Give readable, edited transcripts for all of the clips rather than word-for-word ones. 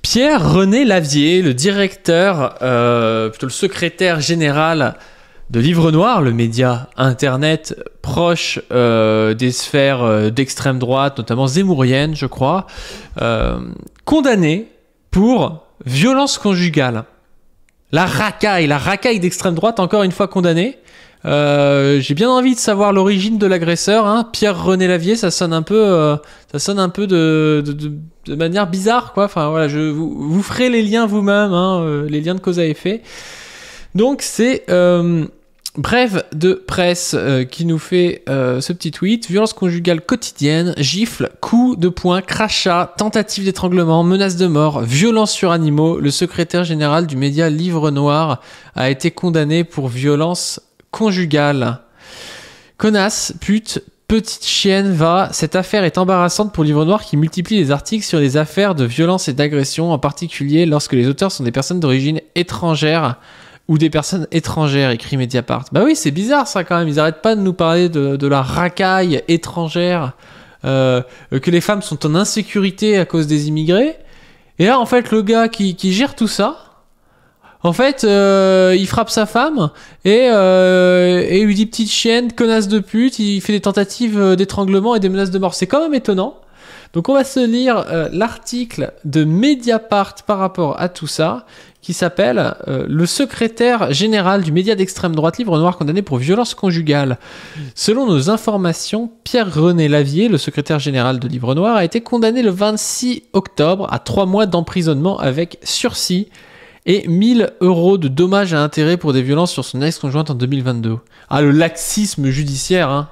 Pierre-René Lavier, le directeur, plutôt le secrétaire général de Livre Noir, le média internet proche des sphères d'extrême droite, notamment zémourienne, je crois, condamné pour violence conjugale. La racaille d'extrême droite, encore une fois condamnée. J'ai bien envie de savoir l'origine de l'agresseur, hein. Pierre-René Lavier, ça sonne un peu de manière bizarre, quoi. Enfin voilà, vous ferez les liens vous-même, hein, les liens de cause à effet. Donc c'est Brève de presse qui nous fait ce petit tweet. Violence conjugale quotidienne, gifles, coups de poing, crachats, tentative d'étranglement, menaces de mort, violence sur animaux. Le secrétaire général du média Livre Noir a été condamné pour violence conjugale. Connasse, pute, petite chienne, va. Cette affaire est embarrassante pour Livre Noir qui multiplie les articles sur les affaires de violence et d'agression, en particulier lorsque les auteurs sont des personnes d'origine étrangère ou des personnes étrangères, écrit Mediapart. Bah oui, c'est bizarre ça quand même, ils arrêtent pas de nous parler de la racaille étrangère, que les femmes sont en insécurité à cause des immigrés, et là en fait le gars qui gère tout ça, en fait il frappe sa femme et il lui dit petite chienne, connasse de pute, il fait des tentatives d'étranglement et des menaces de mort. C'est quand même étonnant. Donc on va se lire l'article de Mediapart par rapport à tout ça, qui s'appelle le secrétaire général du média d'extrême droite Livre Noir condamné pour violence conjugale. Selon nos informations, Pierre-René Lavier, le secrétaire général de Livre Noir, a été condamné le 26 octobre à 3 mois d'emprisonnement avec sursis et 1 000 € de dommages à intérêts pour des violences sur son ex-conjointe en 2022. Ah, le laxisme judiciaire, hein.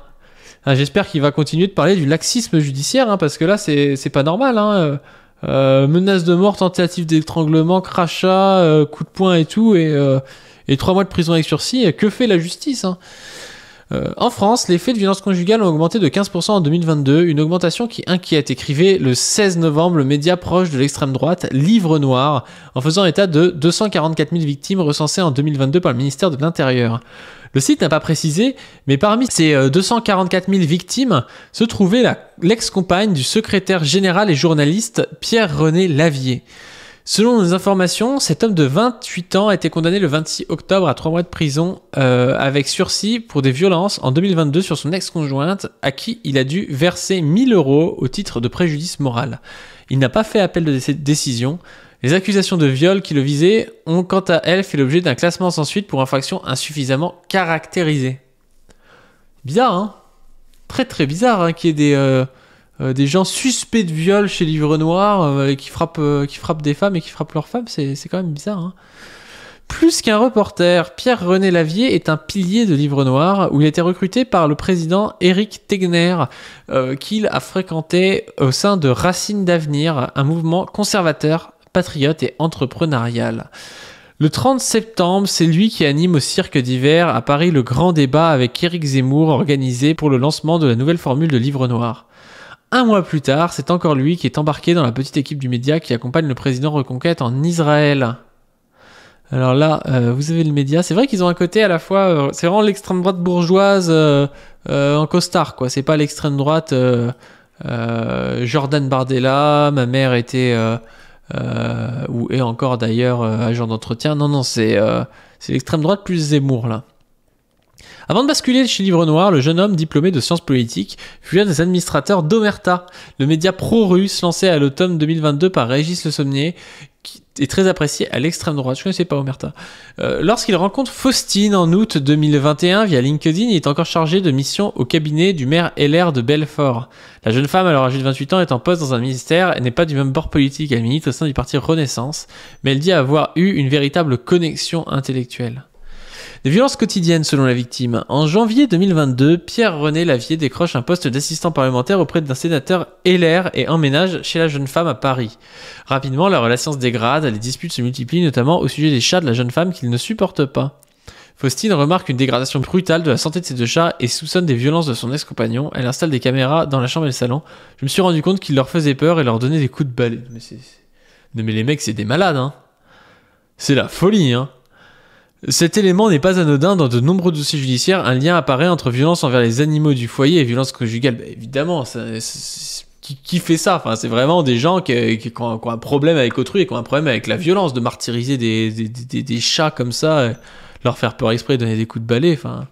Ah, j'espère qu'il va continuer de parler du laxisme judiciaire, hein, parce que là, c'est pas normal, hein. Menace de mort, tentative d'étranglement, crachat, coup de poing et tout, et 3 mois de prison avec sursis. Que fait la justice, hein? En France, les faits de violence conjugale ont augmenté de 15% en 2022, une augmentation qui inquiète, écrivait le 16 novembre le média proche de l'extrême droite Livre Noir, en faisant état de 244 000 victimes recensées en 2022 par le ministère de l'Intérieur. Le site n'a pas précisé, mais parmi ces 244 000 victimes se trouvait l'ex-compagne du secrétaire général et journaliste Pierre-René Lavier. Selon nos informations, cet homme de 28 ans a été condamné le 26 octobre à 3 mois de prison avec sursis pour des violences en 2022 sur son ex-conjointe à qui il a dû verser 1 000 € au titre de préjudice moral. Il n'a pas fait appel de cette décision. Les accusations de viol qui le visaient ont quant à elles fait l'objet d'un classement sans suite pour infraction insuffisamment caractérisée. Bizarre, hein? Très très bizarre, hein, qu'il y ait des gens suspects de viol chez Livre Noir qui frappent des femmes et qui frappent leurs femmes, c'est quand même bizarre, hein. Plus qu'un reporter, Pierre-René Lavier est un pilier de Livre Noir où il a été recruté par le président Éric Tegner, qu'il a fréquenté au sein de Racines d'Avenir, un mouvement conservateur, patriote et entrepreneurial. Le 30 septembre, c'est lui qui anime au Cirque d'hiver à Paris le grand débat avec Éric Zemmour organisé pour le lancement de la nouvelle formule de Livre Noir. 1 mois plus tard, c'est encore lui qui est embarqué dans la petite équipe du média qui accompagne le président Reconquête en Israël. Alors là, vous avez le média. C'est vrai qu'ils ont un côté à la fois... c'est vraiment l'extrême droite bourgeoise en costard, quoi. C'est pas l'extrême droite Jordan Bardella, ma mère était... ou est encore d'ailleurs agent d'entretien. Non, c'est l'extrême droite plus Zemmour, là. Avant de basculer chez Livre Noir, le jeune homme diplômé de sciences politiques fut l'un des administrateurs d'Omerta, le média pro-russe lancé à l'automne 2022 par Régis Le Sommier, qui est très apprécié à l'extrême droite. Je ne connaissais pas Omerta. Lorsqu'il rencontre Faustine en août 2021 via LinkedIn, il est encore chargé de mission au cabinet du maire LR de Belfort. La jeune femme, alors âgée de 28 ans, est en poste dans un ministère et n'est pas du même bord politique. Elle milite au sein du parti Renaissance, mais elle dit avoir eu une véritable connexion intellectuelle. Des violences quotidiennes selon la victime. En janvier 2022, Pierre-René Lavier décroche un poste d'assistant parlementaire auprès d'un sénateur LR et emménage chez la jeune femme à Paris. Rapidement, la relation se dégrade, les disputes se multiplient, notamment au sujet des chats de la jeune femme qu'il ne supporte pas. Faustine remarque une dégradation brutale de la santé de ses 2 chats et soupçonne des violences de son ex-compagnon. Elle installe des caméras dans la chambre et le salon. Je me suis rendu compte qu'il leur faisait peur et leur donnait des coups de balai. Non mais les mecs, c'est des malades, hein. C'est la folie, hein. Cet élément n'est pas anodin. Dans de nombreux dossiers judiciaires, un lien apparaît entre violence envers les animaux du foyer et violence conjugale. Bah, évidemment, qui fait ça. Enfin, c'est vraiment des gens qui ont un problème avec autrui et qui ont un problème avec la violence, de martyriser des chats comme ça, leur faire peur exprès, donner des coups de balai. Enfin.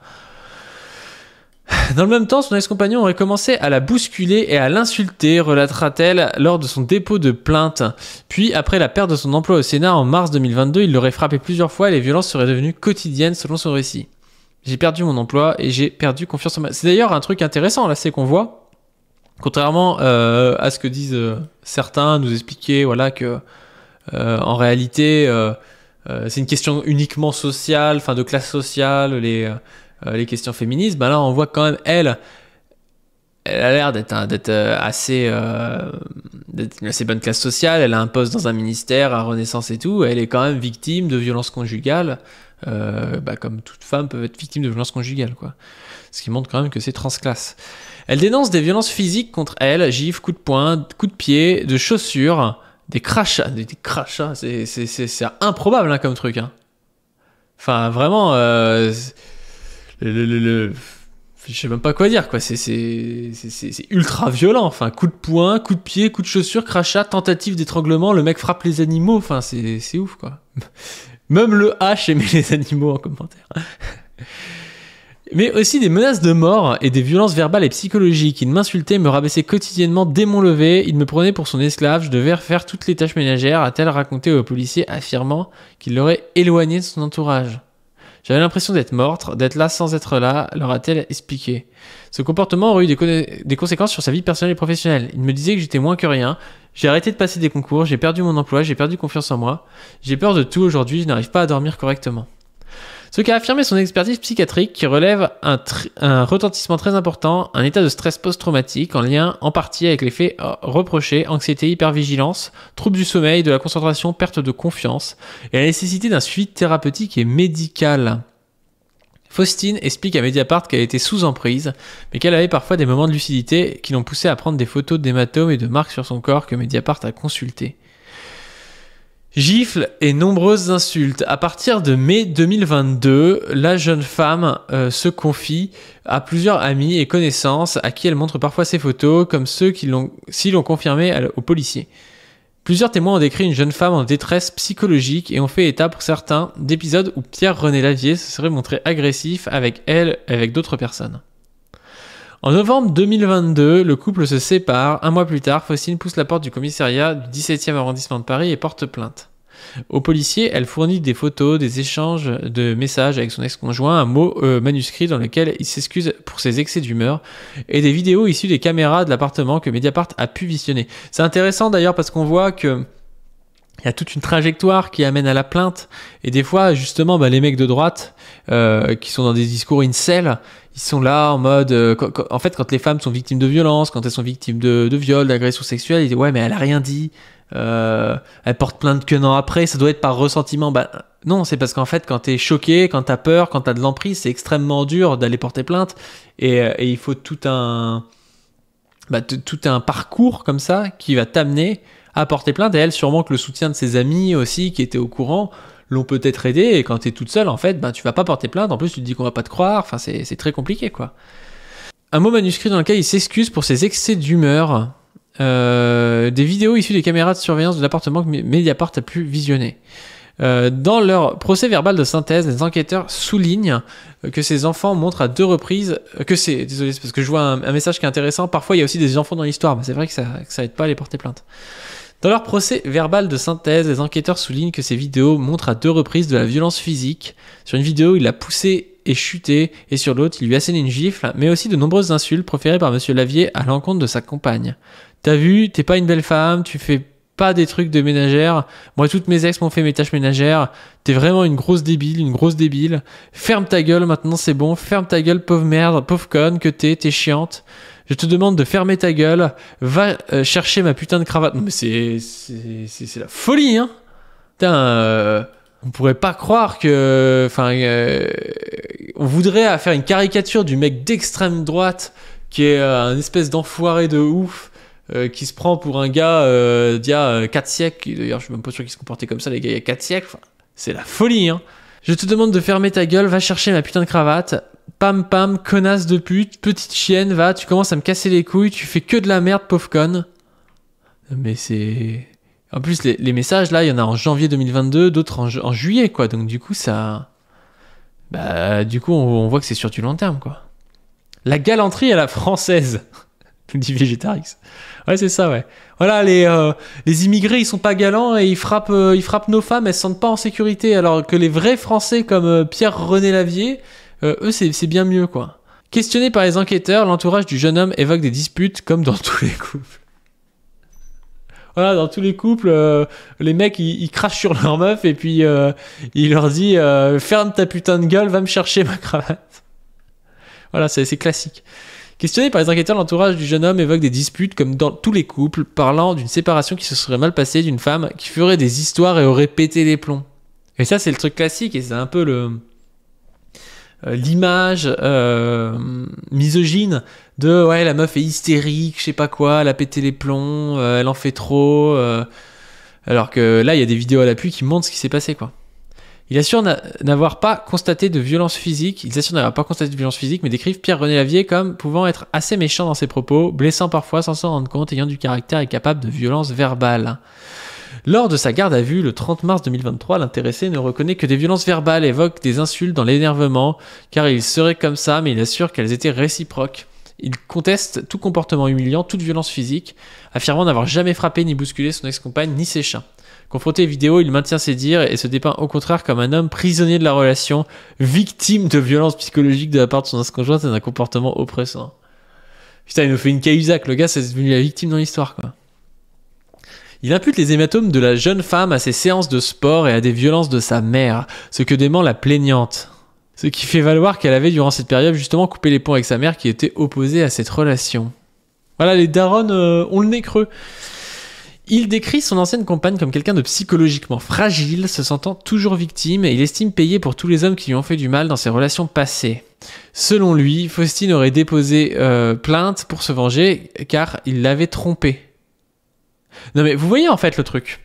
Dans le même temps, son ex-compagnon aurait commencé à la bousculer et à l'insulter, relatera-t-elle lors de son dépôt de plainte. Puis, après la perte de son emploi au Sénat en mars 2022, il l'aurait frappé plusieurs fois et les violences seraient devenues quotidiennes selon son récit. J'ai perdu mon emploi et j'ai perdu confiance en moi. C'est d'ailleurs un truc intéressant, là, c'est qu'on voit, contrairement à ce que disent certains, nous expliquer voilà, que en réalité, c'est une question uniquement sociale, enfin de classe sociale, les questions féministes, ben là on voit quand même elle a l'air d'être assez d'être une assez bonne classe sociale, elle a un poste dans un ministère à Renaissance et tout, elle est quand même victime de violences conjugales, comme toute femme peut être victime de violences conjugales, quoi. Ce qui montre quand même que c'est transclasse. Elle dénonce des violences physiques contre elle, gifles, coups de poing, coups de pied, de chaussures, des crachats, c'est improbable hein, comme truc. Hein. Enfin vraiment... je sais même pas quoi dire, quoi. C'est ultra violent. Enfin, coup de poing, coup de pied, coup de chaussure, crachat, tentative d'étranglement. Le mec frappe les animaux. Enfin, c'est ouf, quoi. Même le H aimait les animaux en commentaire. Mais aussi des menaces de mort et des violences verbales et psychologiques. Il m'insultait, me rabaissait quotidiennement dès mon lever. Il me prenait pour son esclave. Je devais faire toutes les tâches ménagères, a-t-elle raconté aux policiers, affirmant qu'il l'aurait éloigné de son entourage. J'avais l'impression d'être morte, d'être là sans être là, leur a-t-elle expliqué. Ce comportement aurait eu des conséquences sur sa vie personnelle et professionnelle. Il me disait que j'étais moins que rien. J'ai arrêté de passer des concours, j'ai perdu mon emploi, j'ai perdu confiance en moi. J'ai peur de tout aujourd'hui, je n'arrive pas à dormir correctement. Ce qu'a affirmé son expertise psychiatrique qui relève un retentissement très important, un état de stress post-traumatique en lien en partie avec les faits reprochés, anxiété, hypervigilance, troubles du sommeil, de la concentration, perte de confiance et la nécessité d'un suivi thérapeutique et médical. Faustine explique à Mediapart qu'elle était sous emprise, mais qu'elle avait parfois des moments de lucidité qui l'ont poussée à prendre des photos d'hématomes et de marques sur son corps que Mediapart a consultées. Gifles et nombreuses insultes. À partir de mai 2022, la jeune femme se confie à plusieurs amis et connaissances à qui elle montre parfois ses photos, comme ceux qui l'ont confirmé aux policiers. Plusieurs témoins ont décrit une jeune femme en détresse psychologique et ont fait état pour certains d'épisodes où Pierre-René Lavier se serait montré agressif avec elle et avec d'autres personnes. En novembre 2022, le couple se sépare. Un mois plus tard, Faustine pousse la porte du commissariat du 17e arrondissement de Paris et porte plainte. Aux policiers, elle fournit des photos, des échanges de messages avec son ex-conjoint, un mot manuscrit dans lequel il s'excuse pour ses excès d'humeur, et des vidéos issues des caméras de l'appartement que Mediapart a pu visionner. C'est intéressant d'ailleurs parce qu'on voit que il y a toute une trajectoire qui amène à la plainte, et des fois justement les mecs de droite qui sont dans des discours incel, ils sont là en mode en fait quand les femmes sont victimes de violences, quand elles sont victimes de viols, d'agressions sexuelles, ils disent ouais mais elle a rien dit, elle porte plainte qu'un an après, ça doit être par ressentiment. Non, c'est parce qu'en fait quand t'es choqué, quand t'as peur, quand t'as de l'emprise, c'est extrêmement dur d'aller porter plainte, et il faut tout un parcours comme ça qui va t'amener à porter plainte, et elle sûrement que le soutien de ses amis aussi qui étaient au courant l'ont peut-être aidé, et quand t'es toute seule en fait tu vas pas porter plainte, en plus tu te dis qu'on va pas te croire, enfin c'est très compliqué quoi. Un mot manuscrit dans lequel il s'excuse pour ses excès d'humeur, des vidéos issues des caméras de surveillance de l'appartement que Mediapart a pu visionner. Dans leur procès verbal de synthèse, les enquêteurs soulignent que ces enfants montrent à 2 reprises désolé, c'est parce que je vois un message qui est intéressant, parfois il y a aussi des enfants dans l'histoire, mais c'est vrai que ça aide pas à les porter plainte. Dans leur procès verbal de synthèse, les enquêteurs soulignent que ces vidéos montrent à 2 reprises de la violence physique. Sur une vidéo, il l'a poussé et chuté, et sur l'autre, il lui a asséné une gifle, mais aussi de nombreuses insultes proférées par monsieur Lavier à l'encontre de sa compagne. T'as vu, t'es pas une belle femme, tu fais pas des trucs de ménagère, moi toutes mes ex m'ont fait mes tâches ménagères, t'es vraiment une grosse débile, ferme ta gueule maintenant c'est bon, ferme ta gueule pauvre merde, pauvre conne que t'es chiante. Je te demande de fermer ta gueule, va chercher ma putain de cravate. Non mais c'est la folie, hein. Putain, on pourrait pas croire que... Enfin, on voudrait faire une caricature du mec d'extrême droite qui est un espèce d'enfoiré de ouf, qui se prend pour un gars d'il y a 4 siècles. D'ailleurs, je suis même pas sûr qu'il se comportait comme ça, les gars, il y a 4 siècles. Enfin, c'est la folie, hein. Je te demande de fermer ta gueule, va chercher ma putain de cravate. Pam pam, connasse de pute, petite chienne, va, tu commences à me casser les couilles, tu fais que de la merde, pauvre conne. Mais c'est... En plus, les messages, là, il y en a en janvier 2022, d'autres en juillet, quoi. Donc, du coup, ça... Bah, du coup, on voit que c'est sur du long terme, quoi. La galanterie à la française, dit Végétarix. Ouais, c'est ça, ouais. Voilà, les immigrés, ils sont pas galants et ils frappent nos femmes, elles se sentent pas en sécurité. Alors que les vrais Français comme Pierre-René Lavier, eux, c'est bien mieux, quoi. Questionné par les enquêteurs, l'entourage du jeune homme évoque des disputes comme dans tous les couples. Voilà, dans tous les couples, les mecs, ils crachent sur leur meuf et puis il leur dit ferme ta putain de gueule, va me chercher ma cravate. Voilà, c'est classique. Questionné par les enquêteurs, l'entourage du jeune homme évoque des disputes comme dans tous les couples, parlant d'une séparation qui se serait mal passée, d'une femme qui ferait des histoires et aurait pété les plombs. Et ça, c'est le truc classique et c'est un peu l'image misogyne de ouais, la meuf est hystérique, je sais pas quoi, elle a pété les plombs, elle en fait trop, alors que là il y a des vidéos à l'appui qui montrent ce qui s'est passé, quoi. Il assure n'avoir pas constaté de violence physique, mais décrivent Pierre-René Lavier comme pouvant être assez méchant dans ses propos, blessant parfois sans s'en rendre compte, ayant du caractère et capable de violence verbale. Lors de sa garde à vue, le 30 mars 2023, l'intéressé ne reconnaît que des violences verbales, évoque des insultes dans l'énervement, car il serait comme ça, mais il assure qu'elles étaient réciproques. Il conteste tout comportement humiliant, toute violence physique, affirmant n'avoir jamais frappé ni bousculé son ex-compagne ni ses chats. Confronté aux vidéos, il maintient ses dires et se dépeint au contraire comme un homme prisonnier de la relation, victime de violences psychologiques de la part de son ex-conjointe et d'un comportement oppressant. Putain, il nous fait une Cahuzac, le gars, c'est devenu la victime dans l'histoire, quoi. Il impute les hématomes de la jeune femme à ses séances de sport et à des violences de sa mère, ce que dément la plaignante. Ce qui fait valoir qu'elle avait, durant cette période, justement coupé les ponts avec sa mère qui était opposée à cette relation. Voilà, les darons ont le nez creux. Il décrit son ancienne compagne comme quelqu'un de psychologiquement fragile, se sentant toujours victime, et il estime payer pour tous les hommes qui lui ont fait du mal dans ses relations passées. Selon lui, Faustine aurait déposé plainte pour se venger, car il l'avait trompée. Non mais vous voyez en fait le truc,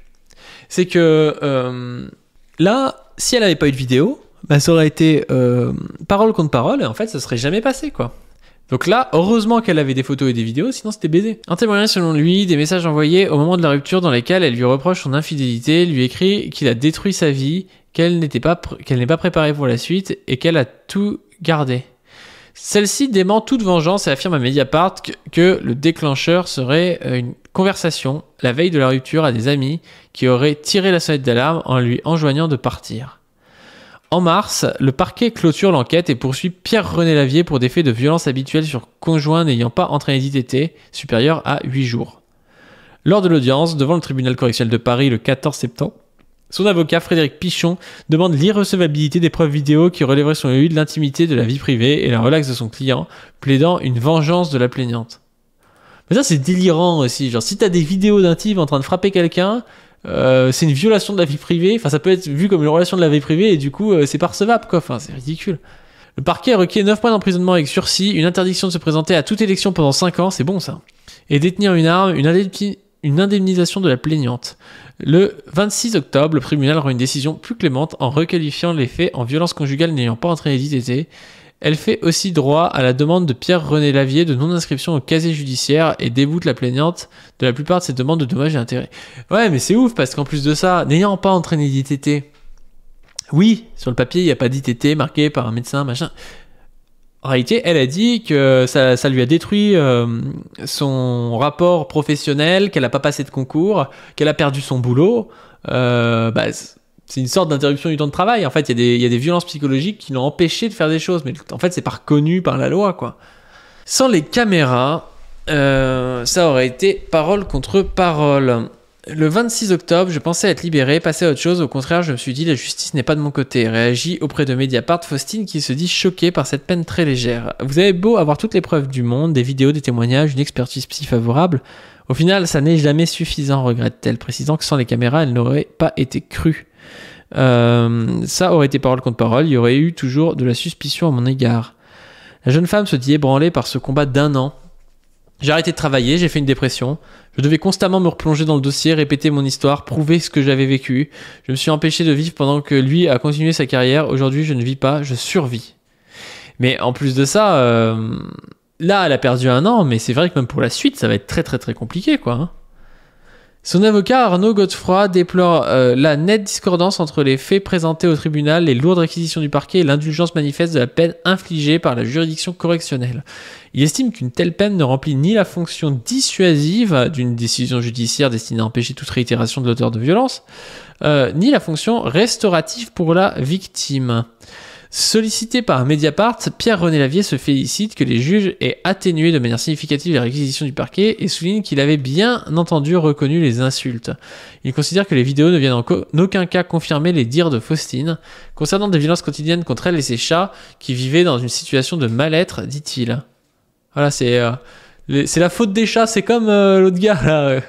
c'est que là, si elle n'avait pas eu de vidéo, bah, ça aurait été parole contre parole, et en fait ça serait jamais passé, quoi. Donc là, heureusement qu'elle avait des photos et des vidéos, sinon c'était baisé. Un témoignage selon lui, des messages envoyés au moment de la rupture dans lesquels elle lui reproche son infidélité, lui écrit qu'il a détruit sa vie, qu'elle n'est pas préparée pour la suite et qu'elle a tout gardé. Celle-ci dément toute vengeance et affirme à Mediapart que le déclencheur serait une conversation la veille de la rupture à des amis qui auraient tiré la sonnette d'alarme en lui enjoignant de partir. En mars, le parquet clôture l'enquête et poursuit Pierre-René Lavier pour des faits de violence habituels sur conjoint n'ayant pas entraîné d'ITT supérieur à 8 jours. Lors de l'audience, devant le tribunal correctionnel de Paris le 14 septembre, son avocat Frédéric Pichon demande l'irrecevabilité des preuves vidéo qui relèveraient selon lui de l'intimité de la vie privée et la relaxe de son client, plaidant une vengeance de la plaignante. Mais ça c'est délirant aussi, genre si t'as des vidéos d'un type en train de frapper quelqu'un, c'est une violation de la vie privée, enfin ça peut être vu comme une relation de la vie privée et du coup c'est pas recevable, quoi, enfin c'est ridicule. Le parquet requiert 9 mois d'emprisonnement avec sursis, une interdiction de se présenter à toute élection pendant 5 ans, c'est bon ça, et détenir une arme, une indemnisation de la plaignante. Le 26 octobre, le tribunal rend une décision plus clémente en requalifiant les faits en violence conjugale n'ayant pas entraîné d'ITT. Elle fait aussi droit à la demande de Pierre-René Lavier de non-inscription au casier judiciaire et déboute la plaignante de la plupart de ses demandes de dommages et intérêts. Ouais, mais c'est ouf, parce qu'en plus de ça, n'ayant pas entraîné d'ITT, oui, sur le papier, il n'y a pas d'ITT marqué par un médecin, machin. En réalité, elle a dit que ça lui a détruit son rapport professionnel, qu'elle n'a pas passé de concours, qu'elle a perdu son boulot. C'est une sorte d'interruption du temps de travail. En fait, il y a des violences psychologiques qui l'ont empêché de faire des choses. Mais en fait, c'est pas reconnu par la loi, quoi. Sans les caméras, ça aurait été parole contre parole. Le 26 octobre, je pensais être libéré, passer à autre chose. Au contraire, je me suis dit, la justice n'est pas de mon côté. Réagit auprès de Mediapart Faustine qui se dit choquée par cette peine très légère. Vous avez beau avoir toutes les preuves du monde, des vidéos, des témoignages, une expertise psy favorable. Au final, ça n'est jamais suffisant, regrette-t-elle, précisant que sans les caméras, elle n'aurait pas été crue. Ça aurait été parole contre parole, il y aurait eu toujours de la suspicion à mon égard. La jeune femme se dit ébranlée par ce combat d'1 an. J'ai arrêté de travailler, j'ai fait une dépression. Je devais constamment me replonger dans le dossier, répéter mon histoire, prouver ce que j'avais vécu. Je me suis empêché de vivre pendant que lui a continué sa carrière. Aujourd'hui, je ne vis pas, je survis. Mais en plus de ça, là, elle a perdu 1 an, mais c'est vrai que même pour la suite, ça va être très très très compliqué, quoi. Son avocat Arnaud Godefroy déplore la nette discordance entre les faits présentés au tribunal, les lourdes réquisitions du parquet et l'indulgence manifeste de la peine infligée par la juridiction correctionnelle. Il estime qu'une telle peine ne remplit ni la fonction dissuasive d'une décision judiciaire destinée à empêcher toute réitération de l'auteur de violence, ni la fonction restaurative pour la victime. Sollicité par Mediapart, Pierre-René Lavier se félicite que les juges aient atténué de manière significative les réquisitions du parquet et souligne qu'il avait bien entendu reconnu les insultes. Il considère que les vidéos ne viennent en aucun cas confirmer les dires de Faustine concernant des violences quotidiennes contre elle et ses chats qui vivaient dans une situation de mal-être, dit-il. Voilà, c'est la faute des chats, c'est comme l'autre gars là.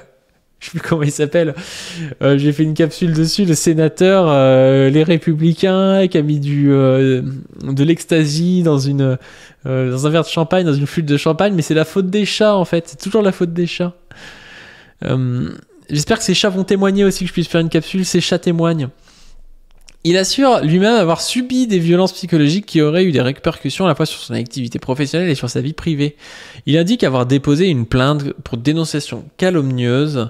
Je sais plus comment il s'appelle. J'ai fait une capsule dessus, le sénateur, les Républicains, qui a mis de l'ecstasy dans un verre de champagne, dans une flûte de champagne, mais c'est la faute des chats en fait. C'est toujours la faute des chats. J'espère que ces chats vont témoigner aussi, que je puisse faire une capsule. Ces chats témoignent. Il assure lui-même avoir subi des violences psychologiques qui auraient eu des répercussions à la fois sur son activité professionnelle et sur sa vie privée. Il indique avoir déposé une plainte pour dénonciation calomnieuse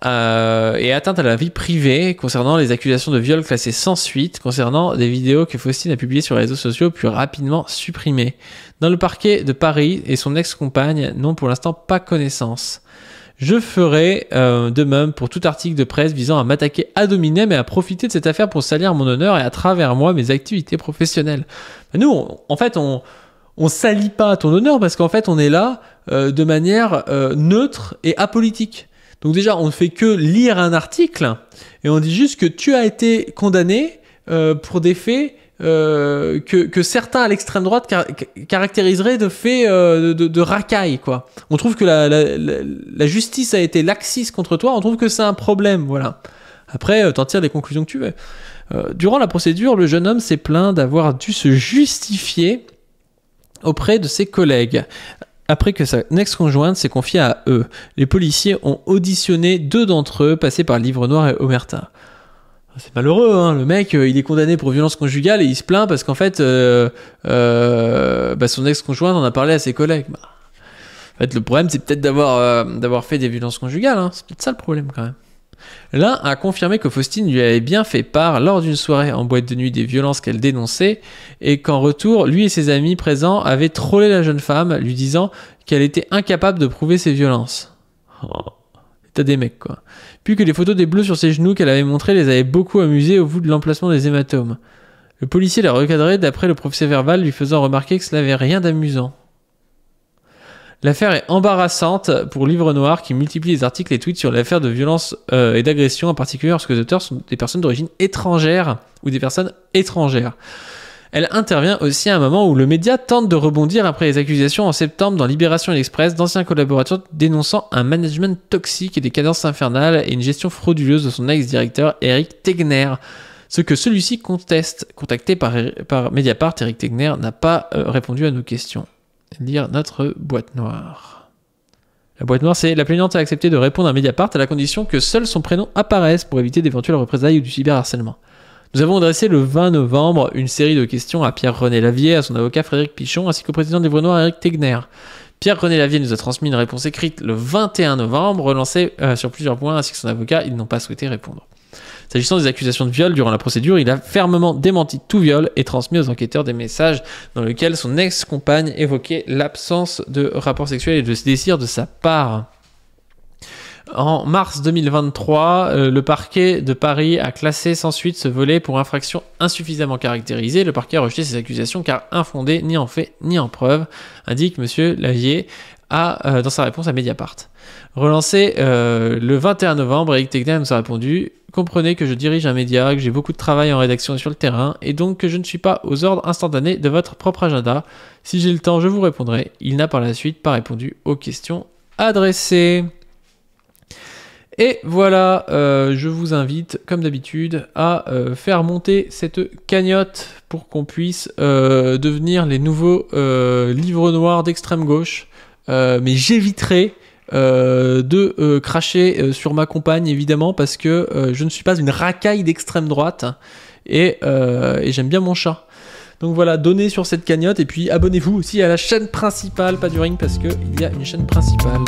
et atteinte à la vie privée concernant les accusations de viol classées sans suite, concernant des vidéos que Faustine a publiées sur les réseaux sociaux puis rapidement supprimées. Dans le parquet de Paris et son ex-compagne n'ont pour l'instant pas connaissance. Je ferai de même pour tout article de presse visant à m'attaquer ad hominem et à profiter de cette affaire pour salir mon honneur et à travers moi mes activités professionnelles. Nous, on salit pas ton honneur parce qu'en fait on est là de manière neutre et apolitique. Donc déjà on ne fait que lire un article et on dit juste que tu as été condamné pour des faits que certains à l'extrême droite caractériseraient de faits de racaille, quoi. On trouve que la justice a été laxiste contre toi, on trouve que c'est un problème, voilà. Après, t'en tires les conclusions que tu veux. Durant la procédure, le jeune homme s'est plaint d'avoir dû se justifier auprès de ses collègues. Après que sa ex-conjointe s'est confiée à eux, les policiers ont auditionné 2 d'entre eux, passés par Livre Noir et Omerta. C'est malheureux, hein. Le mec, il est condamné pour violence conjugale et il se plaint parce qu'en fait, son ex-conjointe en a parlé à ses collègues. En fait, le problème, c'est peut-être d'avoir fait des violences conjugales, hein. C'est peut-être ça le problème, quand même. L'un a confirmé que Faustine lui avait bien fait part, lors d'une soirée en boîte de nuit, des violences qu'elle dénonçait, et qu'en retour, lui et ses amis présents avaient trollé la jeune femme, lui disant qu'elle était incapable de prouver ses violences. T'as des mecs, quoi. Puis que les photos des bleus sur ses genoux qu'elle avait montrées les avaient beaucoup amusés au vu de l'emplacement des hématomes. Le policier l'a recadré d'après le procès verbal, lui faisant remarquer que cela n'avait rien d'amusant. L'affaire est embarrassante pour Livre Noir qui multiplie les articles et tweets sur l'affaire de violence et d'agression, en particulier lorsque les auteurs sont des personnes d'origine étrangère ou des personnes étrangères. Elle intervient aussi à un moment où le média tente de rebondir après les accusations en septembre dans Libération et l'Express d'anciens collaborateurs dénonçant un management toxique et des cadences infernales et une gestion frauduleuse de son ex-directeur Eric Tegner. Ce que celui-ci conteste. Contacté par Mediapart, Eric Tegner n'a pas répondu à nos questions. Lire notre boîte noire. La boîte noire, c'est la plaignante a accepté de répondre à Mediapart à la condition que seul son prénom apparaisse pour éviter d'éventuelles représailles ou du cyberharcèlement. Nous avons adressé le 20 novembre une série de questions à Pierre-René Lavier, à son avocat Frédéric Pichon, ainsi qu'au président de Livre Noir Eric Tegner. Pierre-René Lavier nous a transmis une réponse écrite le 21 novembre, relancée sur plusieurs points, ainsi que son avocat, ils n'ont pas souhaité répondre. S'agissant des accusations de viol durant la procédure, il a fermement démenti tout viol et transmis aux enquêteurs des messages dans lesquels son ex-compagne évoquait l'absence de rapports sexuels et de désir de sa part. En mars 2023, le parquet de Paris a classé sans suite ce volet pour infraction insuffisamment caractérisée. Le parquet a rejeté ces accusations car infondées ni en fait ni en preuve, indique M. Lavier dans sa réponse à Mediapart. Relancé le 21 novembre, Eric Tegner nous a répondu « Comprenez que je dirige un média, que j'ai beaucoup de travail en rédaction et sur le terrain, et donc que je ne suis pas aux ordres instantanés de votre propre agenda. Si j'ai le temps, je vous répondrai. » Il n'a par la suite pas répondu aux questions adressées. Et voilà, je vous invite, comme d'habitude, à faire monter cette cagnotte pour qu'on puisse devenir les nouveaux livres noirs d'extrême gauche. Mais j'éviterai de cracher sur ma compagne, évidemment, parce que je ne suis pas une racaille d'extrême droite et j'aime bien mon chat. Donc voilà, donnez sur cette cagnotte et puis abonnez-vous aussi à la chaîne principale, pas du ring, parce qu'il y a une chaîne principale.